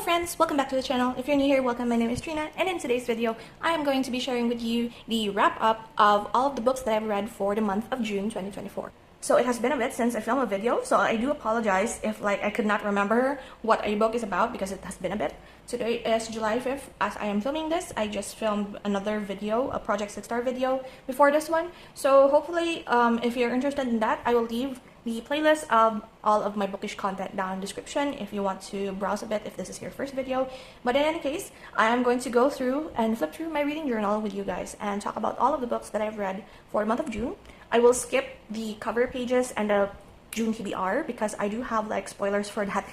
friends, welcome back to the channel. If you're new here, welcome. My name is Trina, and in today's video, I am going to be sharing with you the wrap-up of all of the books that I've read for the month of June 2024. So it has been a bit since I filmed a video, so I do apologize if I could not remember what a book is about because it has been a bit. Today is July 5th. As I am filming this, I just filmed another video, a Project 6-star video before this one. So hopefully, if you're interested in that, I will leave the playlist of all of my bookish content down in the description if you want to browse a bit if this is your first video. But in any case, I am going to go through and flip through my reading journal with you guys and talk about all of the books that I've read for the month of June. I will skip the cover pages and the June TBR because I do have spoilers for that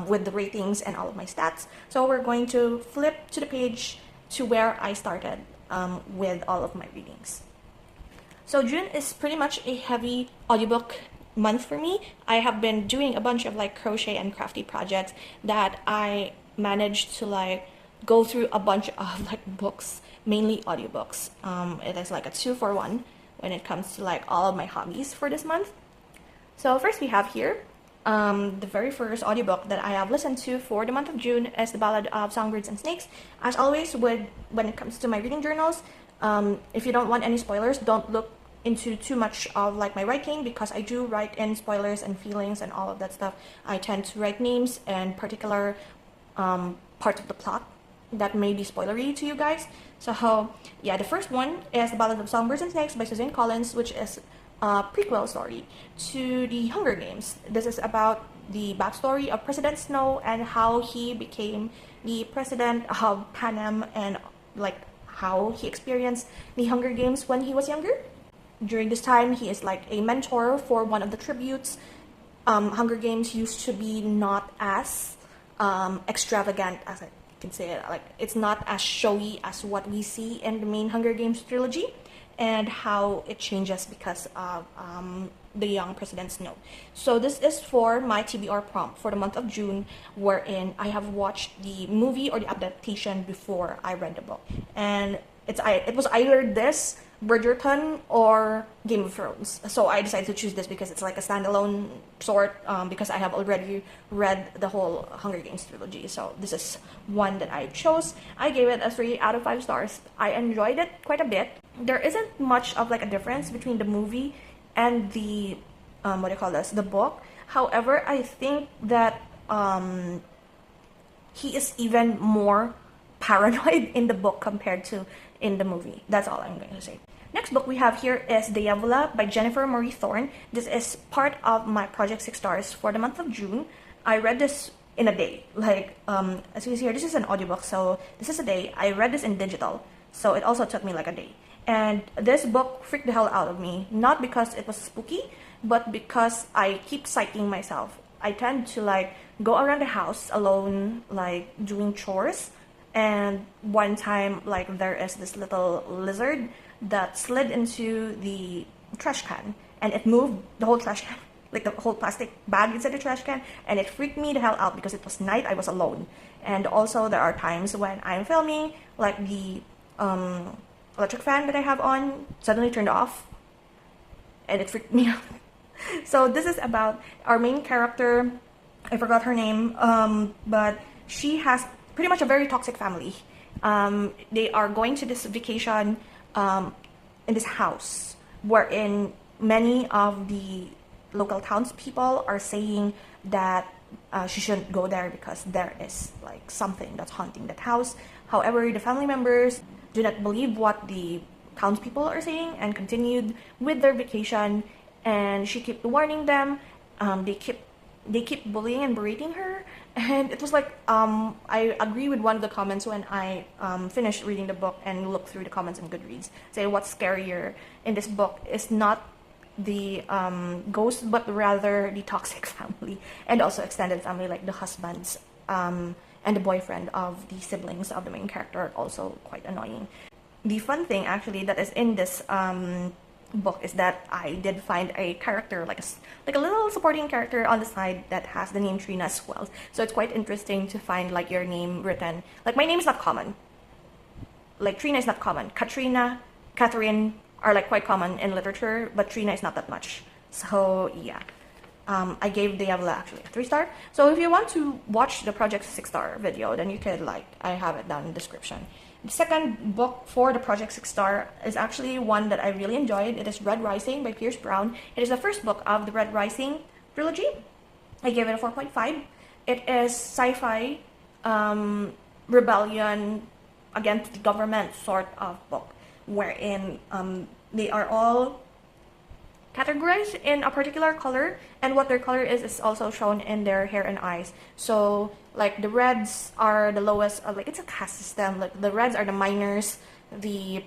with the ratings and all of my stats. So we're going to flip to the page to where I started with all of my readings. So June is pretty much a heavy audiobook month for me. I have been doing a bunch of crochet and crafty projects that I managed to go through a bunch of books, mainly audiobooks. It is a 2-for-1 when it comes to all of my hobbies for this month. So first we have here the very first audiobook that I have listened to for the month of June is The Ballad of Songbirds and Snakes. As always when it comes to my reading journals, if you don't want any spoilers, don't look into too much of my writing because I do write in spoilers and feelings and all of that stuff. I tend to write names and particular parts of the plot that may be spoilery to you guys. So yeah, the first one is The Ballad of Songbirds and Snakes by Suzanne Collins, which is a prequel story to the Hunger Games. This is about the backstory of President Snow and how he became the president of Panem and how he experienced the Hunger Games when he was younger. During this time, he is a mentor for one of the tributes. Hunger Games used to be not as extravagant as I can say it. It's not as showy as what we see in the main Hunger Games trilogy, and how it changes because of the young President Snow. So this is for my TBR prompt for the month of June, wherein I have watched the movie or the adaptation before I read the book, and it was either this, Bridgerton, or Game of Thrones. So I decided to choose this because it's a standalone sort, because I have already read the whole Hunger Games trilogy. So this is one that I chose. I gave it a 3 out of 5 stars. I enjoyed it quite a bit. There isn't much of a difference between the movie and the the book. However, I think that he is even more paranoid in the book compared to in the movie. That's all I'm going to say. Next book we have here is Diavola by Jennifer Marie Thorne. This is part of my Project 6 Stars for the month of June. I read this in a day. As you see here, this is an audiobook, so this is a day. I read this in digital, so it also took me a day. And this book freaked the hell out of me. Not because it was spooky, but because I keep psyching myself. I tend to go around the house alone, doing chores. And one time, there is this little lizard that slid into the trash can, and it moved the whole trash can, the whole plastic bag inside the trash can, and it freaked me the hell out because it was night, I was alone. And also there are times when I'm filming, the electric fan that I have on suddenly turned off, and it freaked me out. So this is about our main character. I forgot her name, but she has pretty much a very toxic family. They are going to this vacation in this house wherein many of the local townspeople are saying that she shouldn't go there because there is something that's haunting that house. However, the family members do not believe what the townspeople are saying and continued with their vacation, and she kept warning them. They keep bullying and berating her, and it was I agree with one of the comments when I finished reading the book and looked through the comments on Goodreads, say what's scarier in this book is not the ghost, but rather the toxic family and also extended family, the husbands and the boyfriend of the siblings of the main character are also quite annoying. The fun thing actually that is in this book is that I did find a character, like a little supporting character on the side that has the name Trina as well. So it's quite interesting to find your name written. My name is not common. Trina is not common. Katrina, Catherine are quite common in literature, but Trina is not that much. So yeah. I gave Diablo actually a 3-star. So if you want to watch the Project 6-star video, then you could I have it down in the description. The second book for the Project 6-star is actually one that I really enjoyed. It is Red Rising by Pierce Brown. It is the first book of the Red Rising trilogy. I gave it a 4.5. It is sci-fi, rebellion against the government sort of book, wherein they are all categorized in a particular color, and what their color is also shown in their hair and eyes. So like the reds are the lowest, like it's a caste system. Like the reds are the miners, the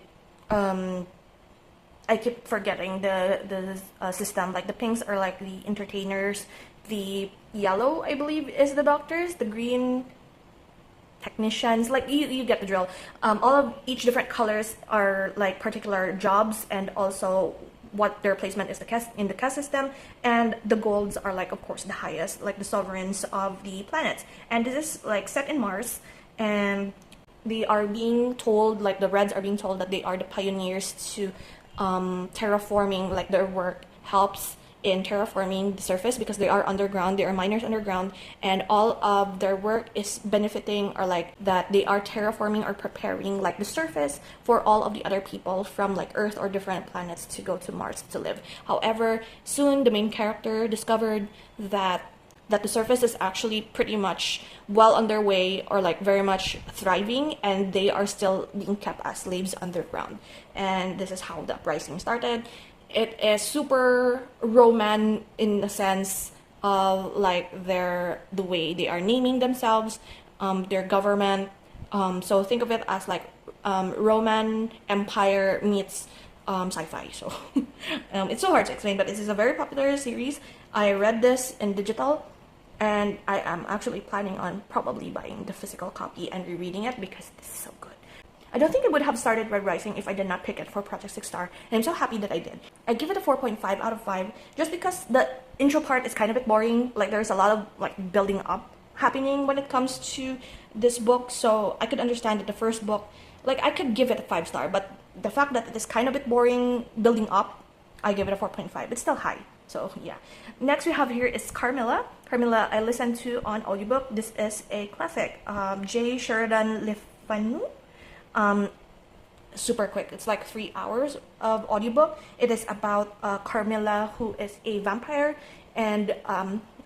I keep forgetting the system. Like the pinks are like the entertainers, the yellow I believe is the doctors, the green technicians. Like you get the drill. All of each different colors are like particular jobs, and also what their placement is in the caste system. And the golds are like, of course, the highest, like the sovereigns of the planets. And this is like set in Mars, and they are being told, like the reds are being told, that they are the pioneers to terraforming. Like their work helps in terraforming the surface because they are underground, they are miners underground, and all of their work is benefiting, or like that they are terraforming or preparing like the surface for all of the other people from like Earth or different planets to go to Mars to live. However, soon the main character discovered that the surface is actually pretty much well underway, or like very much thriving, and they are still being kept as slaves underground. And this is how the uprising started. It is super Roman in the sense of like the way they are naming themselves, their government. So think of it as like Roman Empire meets sci-fi. So it's so hard to explain, but this is a very popular series. I read this in digital, and I am actually planning on probably buying the physical copy and rereading it because this is so good. I don't think I would have started Red Rising if I did not pick it for Project 6-star, and I'm so happy that I did. I give it a 4.5 out of 5 just because the intro part is kind of a bit boring. Like there's a lot of like building up happening when it comes to this book, so I could understand that the first book, like I could give it a 5-star, but the fact that it is kind of a bit boring building up, I give it a 4.5. It's still high. So yeah. Next we have here is Carmilla. Carmilla I listened to on audiobook. This is a classic. J. Sheridan Le Fanu. Super quick. It's like 3 hours of audiobook. It is about Carmilla, who is a vampire, and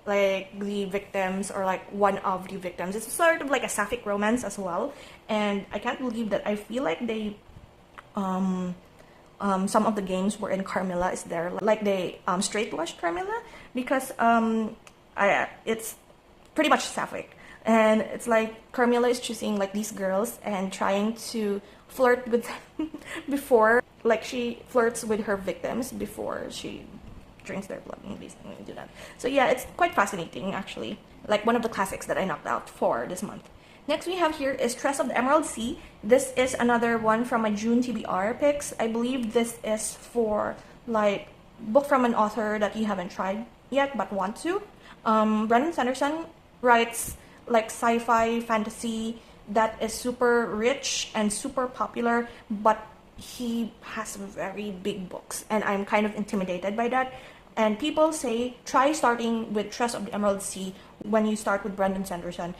like the victims, or like one of the victims. It's sort of like a sapphic romance as well, and I can't believe that I feel like they some of the games wherein Carmilla is there, like they straight washed Carmilla, because it's pretty much sapphic. And it's like Carmilla is choosing like these girls and trying to flirt with them before, like she flirts with her victims before she drinks their blood and basically do that. So yeah, it's quite fascinating actually. Like one of the classics that I knocked out for this month. Next we have here is Tress of the Emerald Sea. This is another one from my June TBR picks. I believe this is for like book from an author that you haven't tried yet but want to. Brandon Sanderson writes like sci-fi fantasy that is super rich and super popular, but he has very big books, and I'm kind of intimidated by that. And people say try starting with Tress of the Emerald Sea when you start with Brandon Sanderson,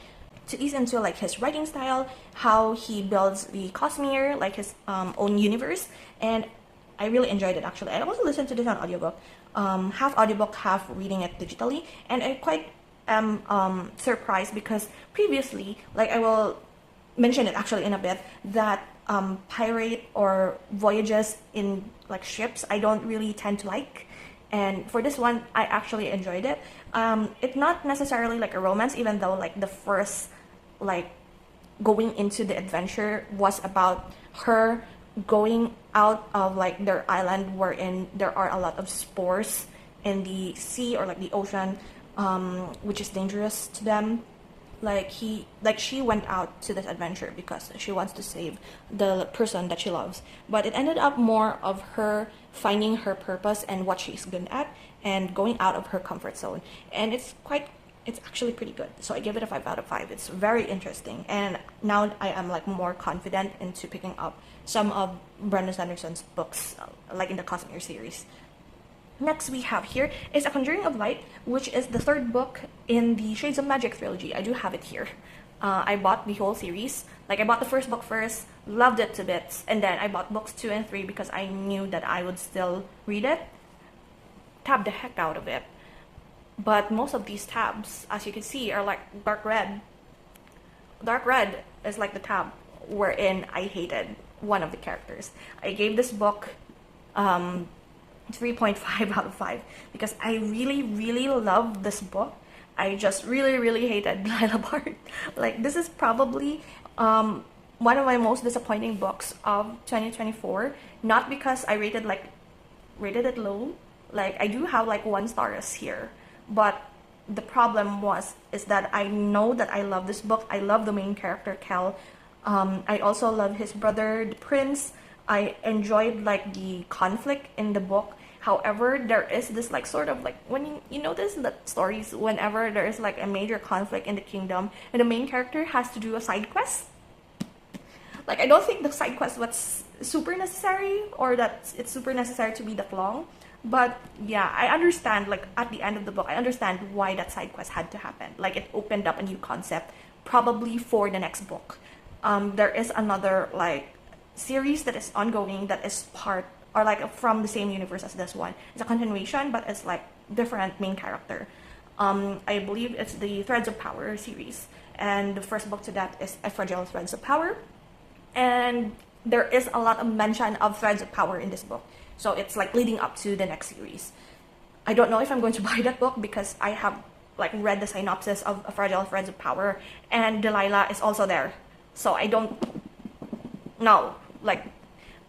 to ease into like his writing style, how he builds the Cosmere, like his own universe. And I really enjoyed it actually. I also listened to this on audiobook, half audiobook, half reading it digitally, and I quite am surprised because previously, like I will mention it actually in a bit, that pirate or voyages in like ships I don't really tend to like, and for this one I actually enjoyed it. It's not necessarily like a romance, even though like the first like going into the adventure was about her going out of like their island wherein there are a lot of spores in the sea or like the ocean, which is dangerous to them. She went out to this adventure because she wants to save the person that she loves, but it ended up more of her finding her purpose and what she's good at and going out of her comfort zone. And it's actually pretty good, so I give it a 5 out of 5. It's very interesting, and now I am like more confident into picking up some of Brandon Sanderson's books, like in the Cosmere series. Next we have here is A Conjuring of Light, which is the third book in the Shades of Magic trilogy. I do have it here. I bought the whole series. Like, I bought the first book first, loved it to bits, and then I bought books 2 and 3 because I knew that I would still read it. Tabbed the heck out of it. But most of these tabs, as you can see, are like dark red. Dark red is like the tab wherein I hated one of the characters. I gave this book 3.5 out of 5 because I really love this book. I just really hated Lila Bard. Like, this is probably one of my most disappointing books of 2024. Not because I rated it low. Like, I do have like 1 stars here, but the problem is that I know that I love this book. I love the main character, Kel. I also love his brother, the prince. I enjoyed like the conflict in the book. However, there is this like sort of like, when you notice that stories, whenever there is like a major conflict in the kingdom and the main character has to do a side quest. Like, I don't think the side quest was super necessary, or that it's super necessary to be that long. But yeah, I understand, like, at the end of the book, I understand why that side quest had to happen. Like, it opened up a new concept, probably for the next book. There is another like series that is ongoing that is part, or like from the same universe as this one. It's a continuation, but it's like different main character. I believe it's the Threads of Power series, and the first book to that is A Fragile Threads of Power. And there is a lot of mention of Threads of Power in this book, so it's like leading up to the next series. I don't know if I'm going to buy that book because I have like read the synopsis of A Fragile Threads of Power, and Delilah is also there, so I don't know. Like,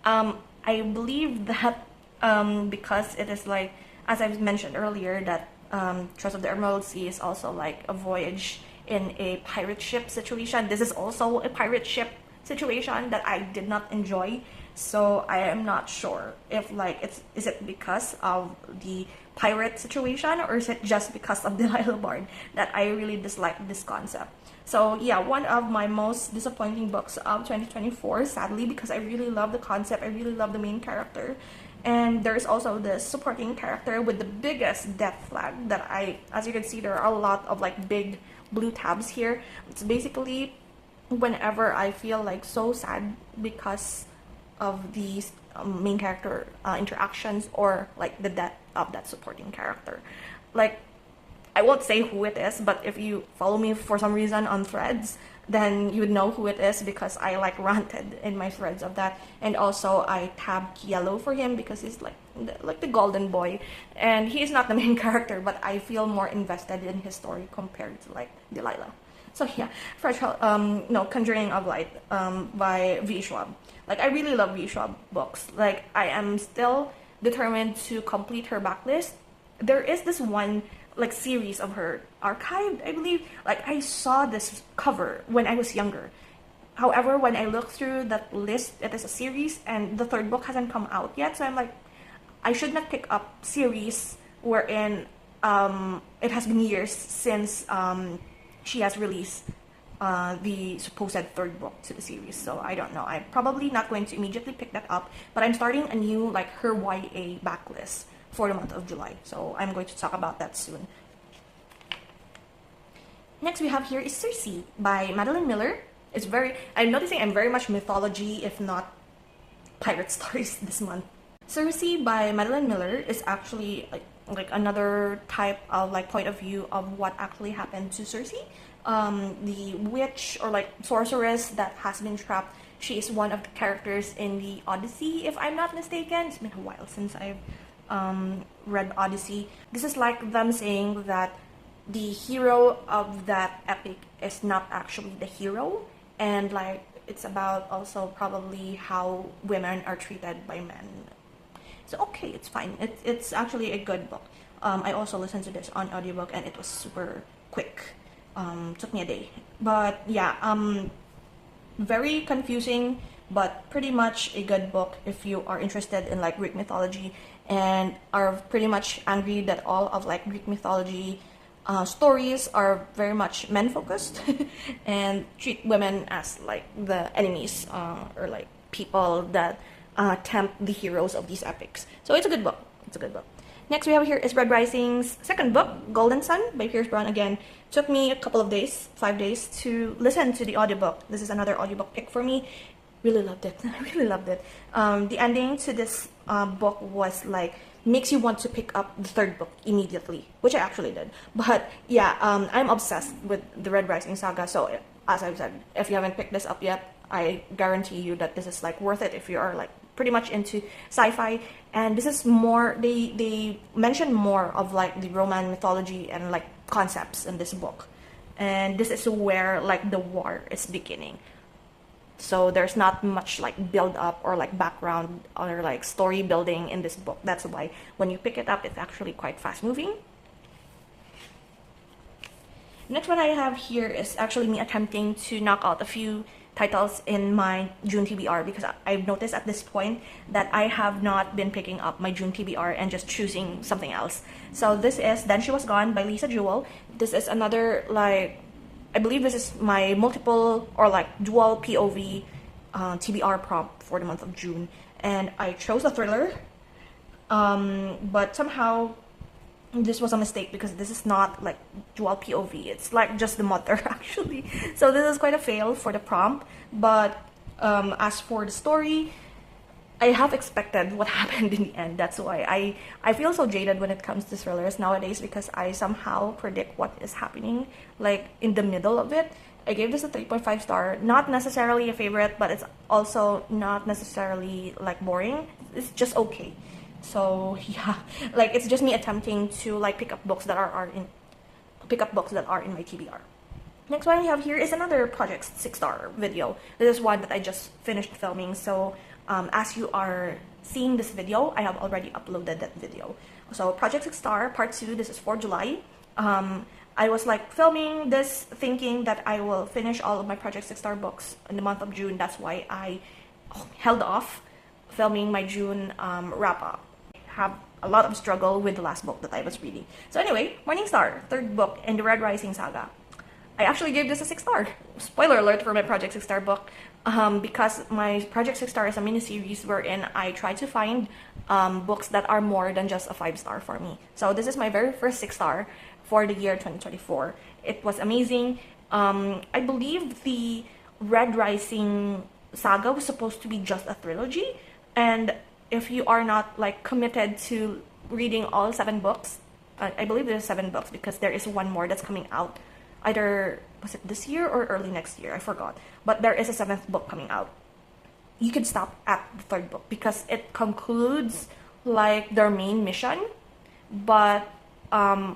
I believe that because it is like, as I mentioned earlier, that Trust of the Emerald Sea is also like a voyage in a pirate ship situation. This is also a pirate ship situation that I did not enjoy. So I am not sure if like is it because of the pirate situation, or is it just because of Delilah Bard that I really dislike this concept. So yeah, one of my most disappointing books of 2024, sadly, because I really love the concept, I really love the main character. And there's also this supporting character with the biggest death flag that as you can see, there are a lot of like big blue tabs here. It's basically whenever I feel like so sad because of these main character interactions, or like the death of that supporting character. Like, I won't say who it is, but if you follow me for some reason on Threads, then you would know who it is because I like ranted in my threads of that. And also I tabbed yellow for him because he's like the golden boy, and he is not the main character, but I feel more invested in his story compared to like Delilah. So yeah, Conjuring of Light by V. Schwab. Like, I really love V. Schwab books. Like, I am still determined to complete her backlist. There is this one like series of her archived, I believe. Like, I saw this cover when I was younger. However, when I look through that list, it is a series and the third book hasn't come out yet. So I'm like, I should not pick up series wherein it has been years since she has released the supposed third book to the series. So I don't know. I'm probably not going to immediately pick that up, but I'm starting a new like her YA backlist for the month of July. So I'm going to talk about that soon. Next we have here is Circe by Madeline Miller. I'm noticing I'm very much mythology, if not pirate stories this month. Circe by Madeline Miller is actually like another type of like point of view of what actually happened to Circe. The witch or like sorceress that has been trapped. She is one of the characters in the Odyssey, if I'm not mistaken. It's been a while since I've read Odyssey. This is like them saying that the hero of that epic is not actually the hero, and like it's about also probably how women are treated by men. So okay, it's fine. It's actually a good book. I also listened to this on audiobook and it was super quick. Took me a day. But yeah, very confusing, but pretty much a good book if you are interested in like Greek mythology and are pretty much angry that all of like Greek mythology stories are very much men focused and treat women as like the enemies or like people that tempt the heroes of these epics. So it's a good book. It's a good book. Next we have here is Red Rising's second book, Golden Sun by Pierce Brown. Again, took me a couple of days, 5 days, to listen to the audiobook. This is another audiobook pick for me. Really loved it. I really loved it. The ending to this book was like, makes you want to pick up the third book immediately, which I actually did. But yeah, I'm obsessed with the Red Rising saga. So as I've said, if you haven't picked this up yet, I guarantee you that this is like worth it if you are like pretty much into sci-fi. And this is more, they mention more of like the Roman mythology and like concepts in this book. And this is where like the war is beginning. So there's not much like build up or like background or like story building in this book. That's why when you pick it up, it's actually quite fast moving. Next one I have here is actually me attempting to knock out a few titles in my June TBR, because I've noticed at this point that I have not been picking up my June TBR and just choosing something else. So this is Then She Was Gone by Lisa Jewell. This is another, like, I believe this is my multiple or like dual POV TBR prompt for the month of June, and I chose a thriller, but somehow this was a mistake because this is not like dual POV. It's like just the mother actually. So this is quite a fail for the prompt. But as for the story, I have expected what happened in the end. That's why I feel so jaded when it comes to thrillers nowadays, because I somehow predict what is happening like in the middle of it. I gave this a 3.5 star. Not necessarily a favorite, but it's also not necessarily like boring. It's just okay. So yeah, like it's just me attempting to like pick up books that are in my TBR. Next one we have here is another Project 6-star video. This is one that I just finished filming. So as you are seeing this video, I have already uploaded that video. So Project 6-star Part 2. This is for July. I was like filming this thinking that I will finish all of my Project 6-star books in the month of June. That's why I held off filming my June wrap-up. Have a lot of struggle with the last book that I was reading. So anyway, Morningstar, third book in the Red Rising saga. I actually gave this a 6-star. Spoiler alert for my Project 6-star book, because my Project 6-star is a mini-series wherein I try to find books that are more than just a 5-star for me. So this is my very first 6-star for the year 2024. It was amazing. I believe the Red Rising saga was supposed to be just a trilogy, and if you are not like committed to reading all 7 books, I believe there's 7 books because there is one more that's coming out. Either, was it this year or early next year? I forgot. But there is a 7th book coming out. You could stop at the 3rd book because it concludes like their main mission. But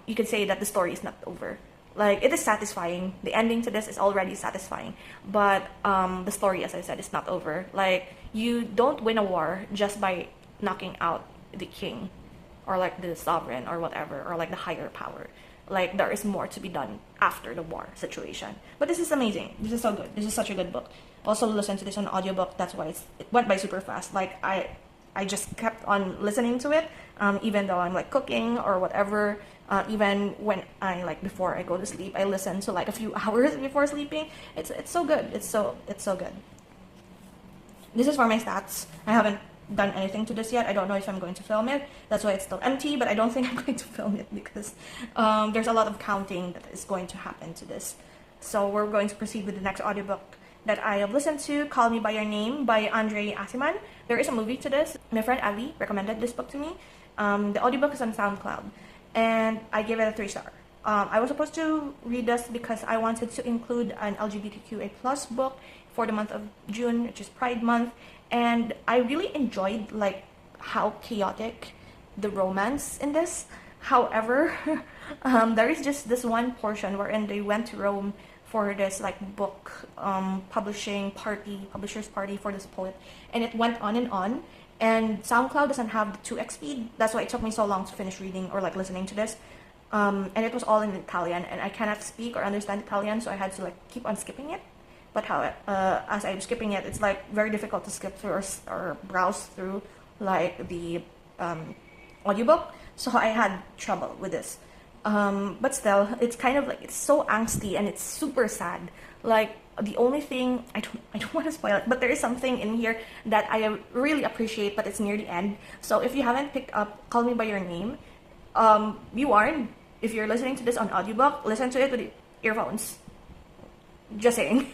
you could say that the story is not over. Like, it is satisfying. The ending to this is already satisfying. But the story, as I said, is not over. Like, you don't win a war just by knocking out the king or like the sovereign or whatever, or like the higher power. Like, there is more to be done after the war situation. But this is amazing. This is so good. This is such a good book. Also listen to this on audiobook. That's why it went by super fast. Like, I just kept on listening to it, even though I'm like cooking or whatever. Even when I like before I go to sleep, I listen to like a few hours before sleeping. It's so good. It's so good. This is for my stats. I haven't done anything to this yet. I don't know if I'm going to film it. That's why it's still empty, but I don't think I'm going to film it because there's a lot of counting that is going to happen to this. So we're going to proceed with the next audiobook that I have listened to, Call Me By Your Name by Andre Asiman. There is a movie to this. My friend Ali recommended this book to me. The audiobook is on SoundCloud, and I gave it a 3-star. I was supposed to read this because I wanted to include an LGBTQA+ book for the month of June, which is Pride Month, and I really enjoyed like how chaotic the romance in this. However, there is just this one portion wherein they went to Rome for this like book publishers party for this poet, and it went on, and SoundCloud doesn't have the 2x speed. That's why it took me so long to finish reading or like listening to this. And it was all in Italian, and I cannot speak or understand Italian, so I had to like keep on skipping it. But as I'm skipping it, it's like very difficult to skip through or browse through like the audiobook. So I had trouble with this. But still, it's kind of like, it's so angsty and it's super sad. Like, the only thing, I don't want to spoil it, but there is something in here that I really appreciate, but it's near the end. So if you haven't picked up Call Me By Your Name, be warned, if you're listening to this on audiobook, listen to it with earphones. Just saying.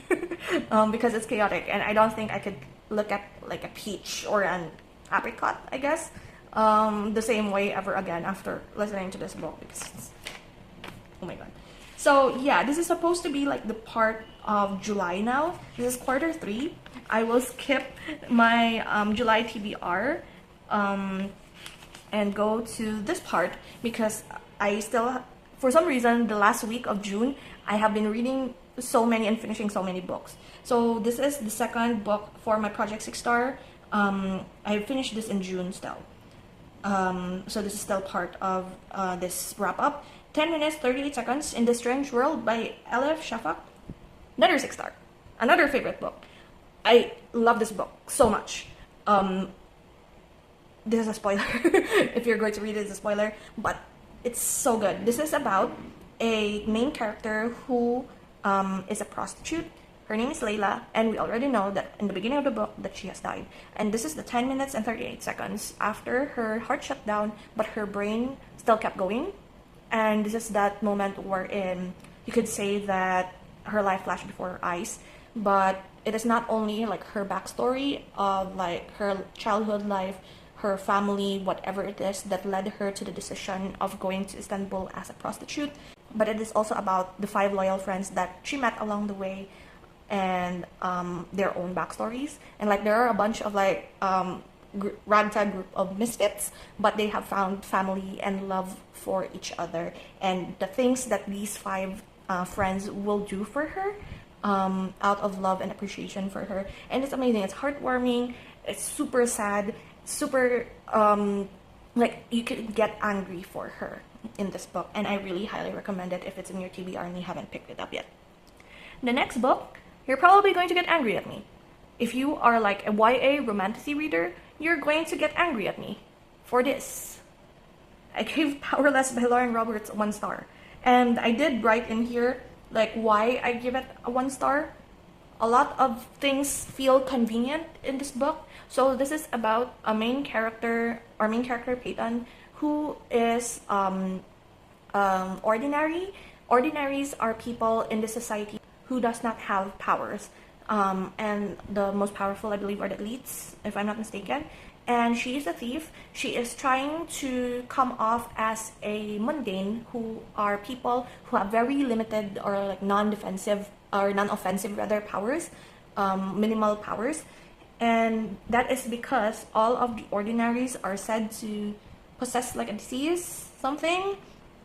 Because it's chaotic, and I don't think I could look at like a peach or an apricot, I guess, the same way ever again after listening to this book, because it's, oh my god. So yeah, this is supposed to be like the part of July now. This is quarter 3. I will skip my July TBR and go to this part because I still, for some reason, the last week of June, I have been reading so many and finishing so many books. So this is the second book for my Project 6 Star. I finished this in June still. So this is still part of this wrap up. 10 minutes 38 seconds in the Strange World by Elif Shafak. Another 6 star. Another favorite book. I love this book so much. This is a spoiler. If you're going to read it, it's a spoiler, but it's so good. This is about a main character who is a prostitute. Her name is Layla, and we already know that in the beginning of the book that she has died. And this is the 10 minutes and 38 seconds after her heart shut down, but her brain still kept going. And this is that moment wherein you could say that her life flashed before her eyes, but it is not only like her backstory of like her childhood life, her family, whatever it is that led her to the decision of going to Istanbul as a prostitute, but it is also about the 5 loyal friends that she met along the way and their own backstories. And like there are a bunch of like ragtag group of misfits, but they have found family and love for each other, and the things that these 5 friends will do for her out of love and appreciation for her. And it's amazing. It's heartwarming. It's super sad, super like you could get angry for her in this book, and I really highly recommend it if it's in your TBR and you haven't picked it up yet. The next book, you're probably going to get angry at me. If you are like a YA romantasy reader, you're going to get angry at me for this. I gave Powerless by Lauren Roberts 1 star. And I did write in here like why I give it a 1 star. A lot of things feel convenient in this book. So this is about a main character, our main character Peyton, who is ordinary. Ordinaries are people in the society who does not have powers. And the most powerful, I believe, are the elites, if I'm not mistaken. And she is a thief. She is trying to come off as a mundane, who are people who have very limited or like non-defensive or non-offensive rather powers, minimal powers. And that is because all of the ordinaries are said to possess like a disease, something.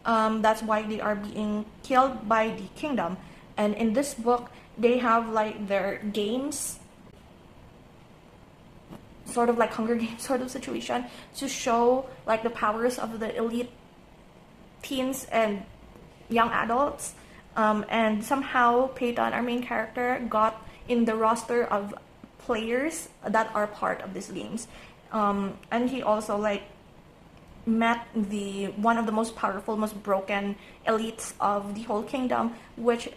That's why they are being killed by the kingdom. And in this book, they have like their games, sort of like Hunger Games sort of situation, to show like the powers of the elite teens and young adults. And somehow Peyton, our main character, got in the roster of players that are part of these games. And he also like met the one of the most powerful, most broken elites of the whole kingdom, which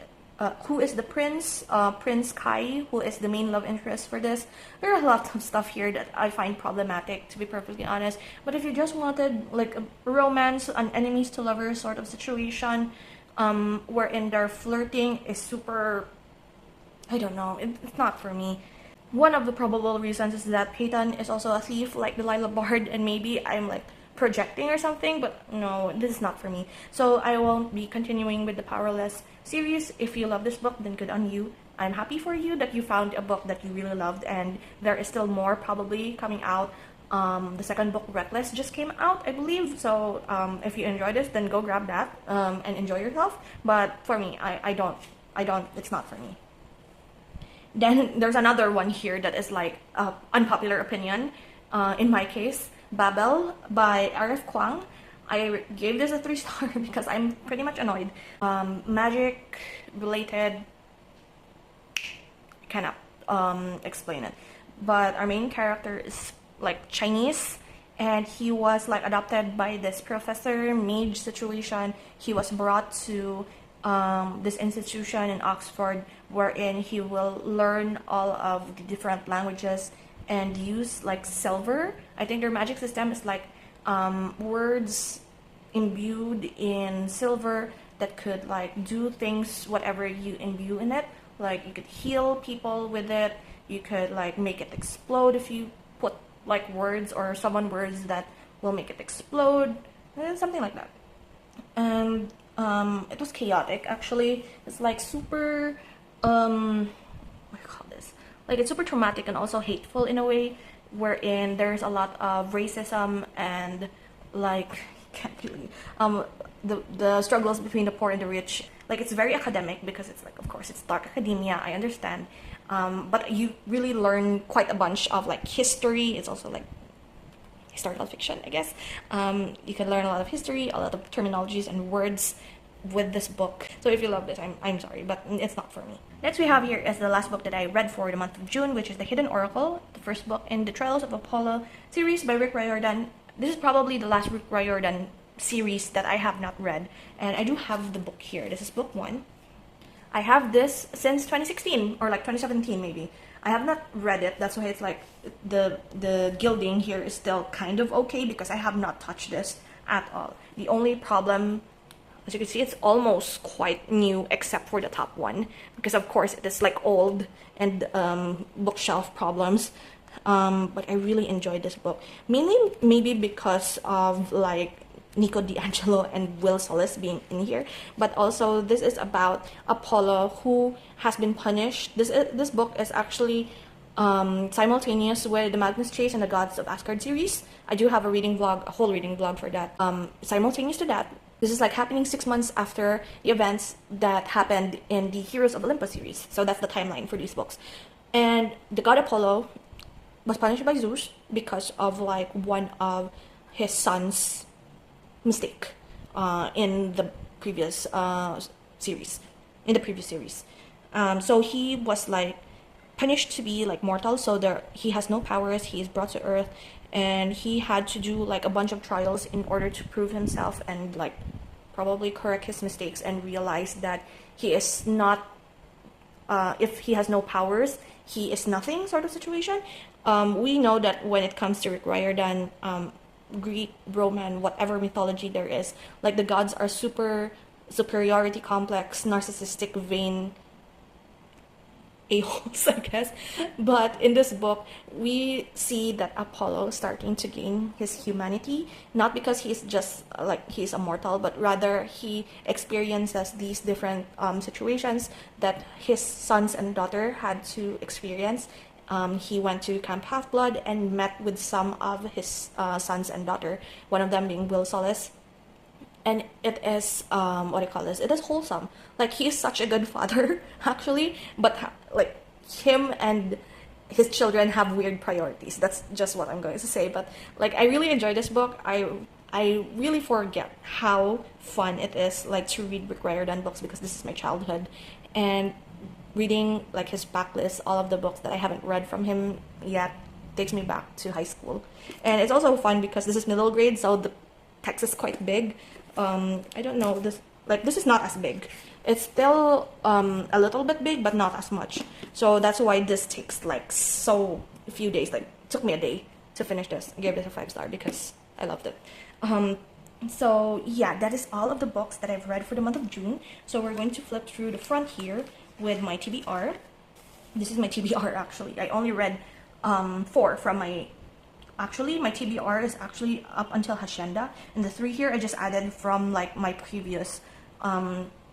who is the prince, Prince Kai, who is the main love interest for this. There are a lot of stuff here that I find problematic, to be perfectly honest. But if you just wanted like a romance, an enemies to lovers sort of situation, wherein their flirting is super, I don't know, it's not for me. One of the probable reasons is that Peyton is also a thief like Delilah Bard, and maybe I'm like projecting or something, but no, this is not for me. So I won't be continuing with the Powerless series. If you love this book, then good on you. I'm happy for you that you found a book that you really loved, and there is still more probably coming out. The second book, Reckless, just came out, I believe. So if you enjoy this, then go grab that and enjoy yourself. But for me, I don't, it's not for me. Then there's another one here that is like unpopular opinion. In my case, Babel by Arif Kwang. I gave this a 3 star because I'm pretty much annoyed. Magic related, cannot explain it. But our main character is like Chinese, and he was like adopted by this professor mage situation. He was brought to this institution in Oxford, wherein he will learn all of the different languages and use like silver. I think their magic system is like words imbued in silver that could like do things whatever you imbue in it. Like you could heal people with it, you could like make it explode if you put like words or summon words that will make it explode, something like that. And it was chaotic actually. It's like super what do you call this, like it's super traumatic and also hateful in a way, wherein there's a lot of racism and like can't really the struggles between the poor and the rich. Like it's very academic because it's like, of course, it's dark academia, I understand, but you really learn quite a bunch of like history. It's also like historical fiction, I guess. You can learn a lot of history, a lot of terminologies and words with this book. So if you love this, I'm sorry, but it's not for me. Next we have here is the last book that I read for the month of June, which is The Hidden Oracle, the first book in the Trials of Apollo series by Rick Riordan. This is probably the last Rick Riordan series that I have not read, and I do have the book here. This is book 1. I have this since 2016 or like 2017 maybe. I have not read it, that's why it's like the gilding here is still kind of okay because I have not touched this at all. The only problem, as you can see, it's almost quite new except for the top one because of course it is like old and bookshelf problems. But I really enjoyed this book, mainly maybe because of like Nico D'Angelo and Will Solis being in here, but also this is about Apollo who has been punished. This book is actually simultaneous with the Magnus Chase and the Gods of Asgard series. I do have a reading vlog, a whole reading vlog for that. Simultaneous to that, this is like happening 6 months after the events that happened in the Heroes of Olympus series. So that's the timeline for these books. And the god Apollo was punished by Zeus because of like one of his sons' mistake in the previous series. So he was like punished to be like mortal, so he has no powers, he is brought to earth, and he had to do like a bunch of trials in order to prove himself and like probably correct his mistakes and realize that he is not, if he has no powers, he is nothing sort of situation. We know that when it comes to Rick Riordan, Greek, Roman, whatever mythology there is, like the gods are super superiority complex, narcissistic, vain a-holes, I guess. But in this book, we see that Apollo starting to gain his humanity, not because he's just like he's immortal, but rather he experiences these different situations that his sons and daughter had to experience. He went to Camp Half-Blood and met with some of his sons and daughter, one of them being Will Solis. And it is, what do you call this? It is wholesome. Like, he is such a good father, actually, but like, him and his children have weird priorities. That's just what I'm going to say. But like, I really enjoy this book. I really forget how fun it is, like, to read Rick Riordan books because this is my childhood. And reading like his backlist, all of the books that I haven't read from him yet, takes me back to high school. And it's also fun because this is middle grade, so the text is quite big. I don't know, this is not as big. It's still a little bit big, but not as much. So that's why this takes like so few days. Like, it took me a day to finish this. I gave this a 5-star because I loved it. So yeah, that is all of the books that I've read for the month of June. So we're going to flip through the front here with my TBR. This is my TBR actually. I only read 4 from my... Actually, my TBR is actually up until Hacienda, and the 3 here I just added from like my previous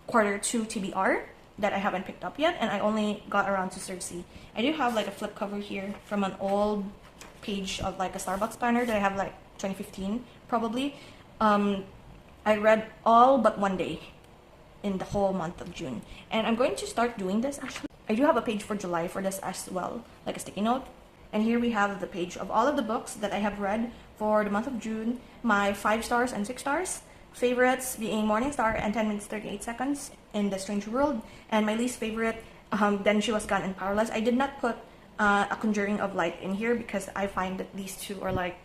quarter 2 TBR that I haven't picked up yet, and I only got around to Cersei. I do have like a flip cover here from an old page of like a Starbucks banner that I have like 2015 probably. I read all but one day in the whole month of June, and I'm going to start doing this actually. I do have a page for July for this as well, like a sticky note. And here we have the page of all of the books that I have read for the month of June, my 5 stars and 6 stars, favorites being Morning Star and 10 minutes 38 seconds in The Strange World, and my least favorite, Then She Was Gone and Powerless. I did not put A Conjuring of Light in here because I find that these two are like,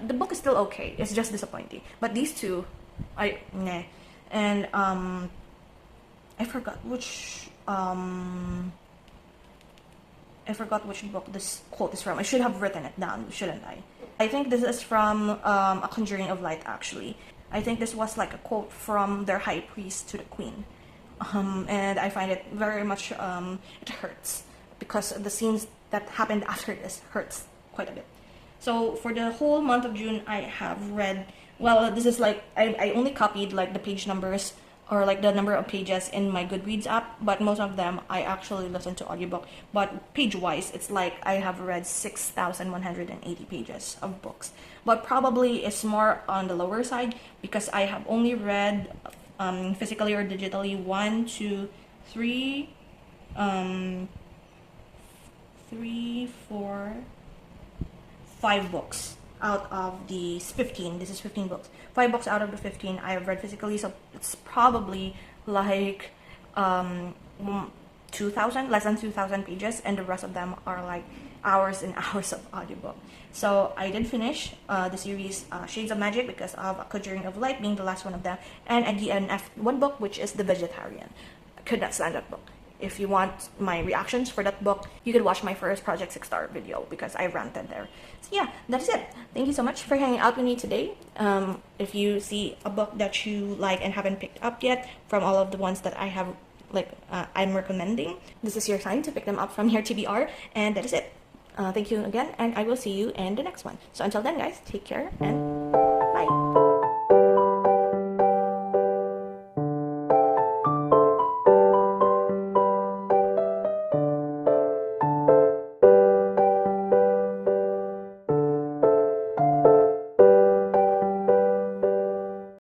the book is still okay, it's just disappointing, but these two, nah. And I forgot which, I forgot which book this quote is from. I should have written it down, shouldn't I? I think this is from A Conjuring of Light, actually. I think this was like a quote from their high priest to the queen. And I find it very much, it hurts, because the scenes that happened after this hurts quite a bit. So for the whole month of June, I have read, well, this is like, I only copied like the page numbers, or like the number of pages in my Goodreads app, but most of them I actually listen to audiobook. But page-wise, it's like I have read 6,180 pages of books. But probably it's more on the lower side, because I have only read physically or digitally 1, 2, 3, 4, 5 books out of the 15. This is 15 books. 5 books out of the 15 I have read physically, so it's probably like 2,000, less than 2,000 pages, and the rest of them are like hours and hours of audiobook. So I did finish the series Shades of Magic, because of A Conjuring of Light being the last one of them, and at the end, one book, which is The Vegetarian. I could not stand that book. If you want my reactions for that book, you could watch my first Project 6 Star video, because I ranted there. So yeah, that's it. Thank you so much for hanging out with me today. If you see a book that you like and haven't picked up yet from all of the ones that I have, I'm recommending, this is your sign to pick them up from your TBR, and that is it. Thank you again, and I will see you in the next one. So until then, guys, take care and